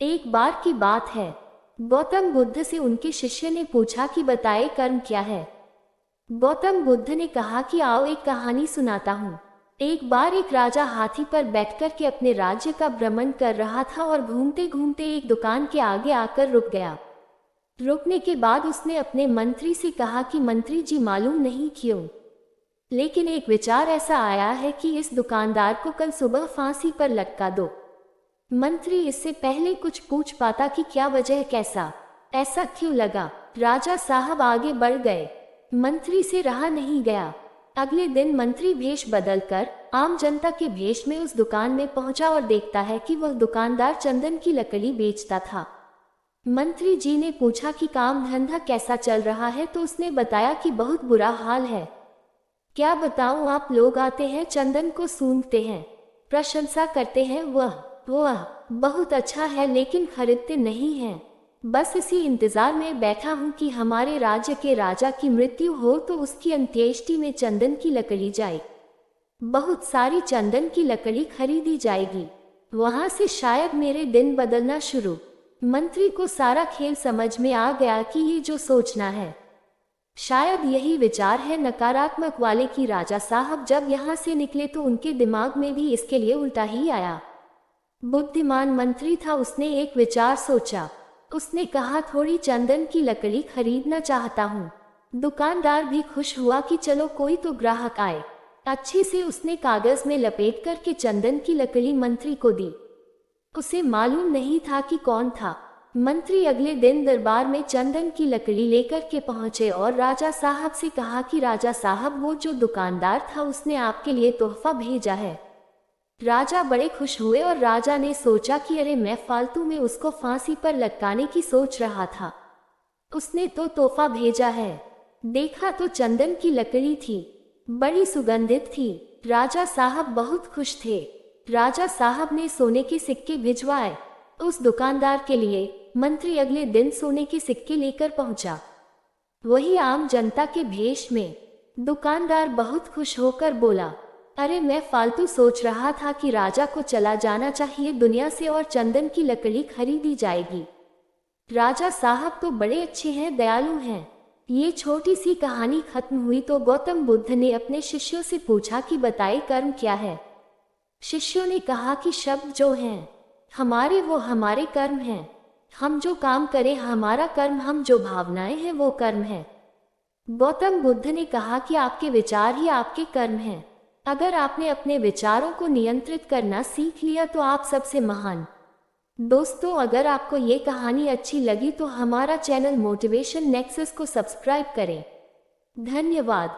एक बार की बात है, गौतम बुद्ध से उनके शिष्य ने पूछा कि बताए कर्म क्या है। गौतम बुद्ध ने कहा कि आओ एक कहानी सुनाता हूँ। एक बार एक राजा हाथी पर बैठकर के अपने राज्य का भ्रमण कर रहा था और घूमते घूमते एक दुकान के आगे आकर रुक गया। रुकने के बाद उसने अपने मंत्री से कहा कि मंत्री जी मालूम नहीं क्यों, लेकिन एक विचार ऐसा आया है कि इस दुकानदार को कल सुबह फांसी पर लटका दो। मंत्री इससे पहले कुछ पूछ पाता कि क्या वजह, कैसा, ऐसा क्यों लगा। राजा साहब आगे बढ़ गए। मंत्री से रहा नहीं गया। अगले दिन मंत्री भेष बदलकर आम जनता के भेष में उस दुकान में पहुंचा और देखता है कि वह दुकानदार चंदन की लकड़ी बेचता था। मंत्री जी ने पूछा कि काम धंधा कैसा चल रहा है, तो उसने बताया कि बहुत बुरा हाल है। क्या बताऊं, आप लोग आते हैं, चंदन को सूंघते हैं, प्रशंसा करते हैं, वह बहुत अच्छा है, लेकिन खरीदते नहीं हैं। बस इसी इंतजार में बैठा हूं कि हमारे राज्य के राजा की मृत्यु हो तो उसकी अंत्येष्टि में चंदन की लकड़ी जाए। बहुत सारी चंदन की लकड़ी खरीदी जाएगी, वहां से शायद मेरे दिन बदलना शुरू। मंत्री को सारा खेल समझ में आ गया कि ये जो सोचना है, शायद यही विचार है नकारात्मक वाले की। राजा साहब जब यहाँ से निकले तो उनके दिमाग में भी इसके लिए उल्टा ही आया। बुद्धिमान मंत्री था, उसने एक विचार सोचा। उसने कहा थोड़ी चंदन की लकड़ी खरीदना चाहता हूँ। दुकानदार भी खुश हुआ कि चलो कोई तो ग्राहक आए। अच्छे से उसने कागज में लपेट करके चंदन की लकड़ी मंत्री को दी। उसे मालूम नहीं था कि कौन था। मंत्री अगले दिन दरबार में चंदन की लकड़ी लेकर के पहुंचे और राजा साहब से कहा कि राजा साहब, वो जो दुकानदार था उसने आपके लिए तोहफा भेजा है। राजा बड़े खुश हुए और राजा ने सोचा कि अरे, मैं फालतू में उसको फांसी पर लटकाने की सोच रहा था, उसने तो तोहफा भेजा है। देखा तो चंदन की लकड़ी थी, बड़ी सुगंधित थी। राजा साहब बहुत खुश थे। राजा साहब ने सोने के सिक्के भिजवाए उस दुकानदार के लिए। मंत्री अगले दिन सोने के सिक्के लेकर पहुंचा, वही आम जनता के भेष में। दुकानदार बहुत खुश होकर बोला, अरे, मैं फालतू सोच रहा था कि राजा को चला जाना चाहिए दुनिया से और चंदन की लकड़ी खरीदी जाएगी। राजा साहब तो बड़े अच्छे हैं, दयालु हैं। ये छोटी सी कहानी खत्म हुई तो गौतम बुद्ध ने अपने शिष्यों से पूछा कि बताइए कर्म क्या है। शिष्यों ने कहा कि शब्द जो हैं हमारे, वो हमारे कर्म हैं। हम जो काम करें हमारा कर्म, हम जो भावनाएं हैं वो कर्म है। गौतम बुद्ध ने कहा कि आपके विचार ही आपके कर्म हैं। अगर आपने अपने विचारों को नियंत्रित करना सीख लिया तो आप सबसे महान। दोस्तों, अगर आपको ये कहानी अच्छी लगी तो हमारा चैनल मोटिवेशन नेक्सस को सब्सक्राइब करें। धन्यवाद।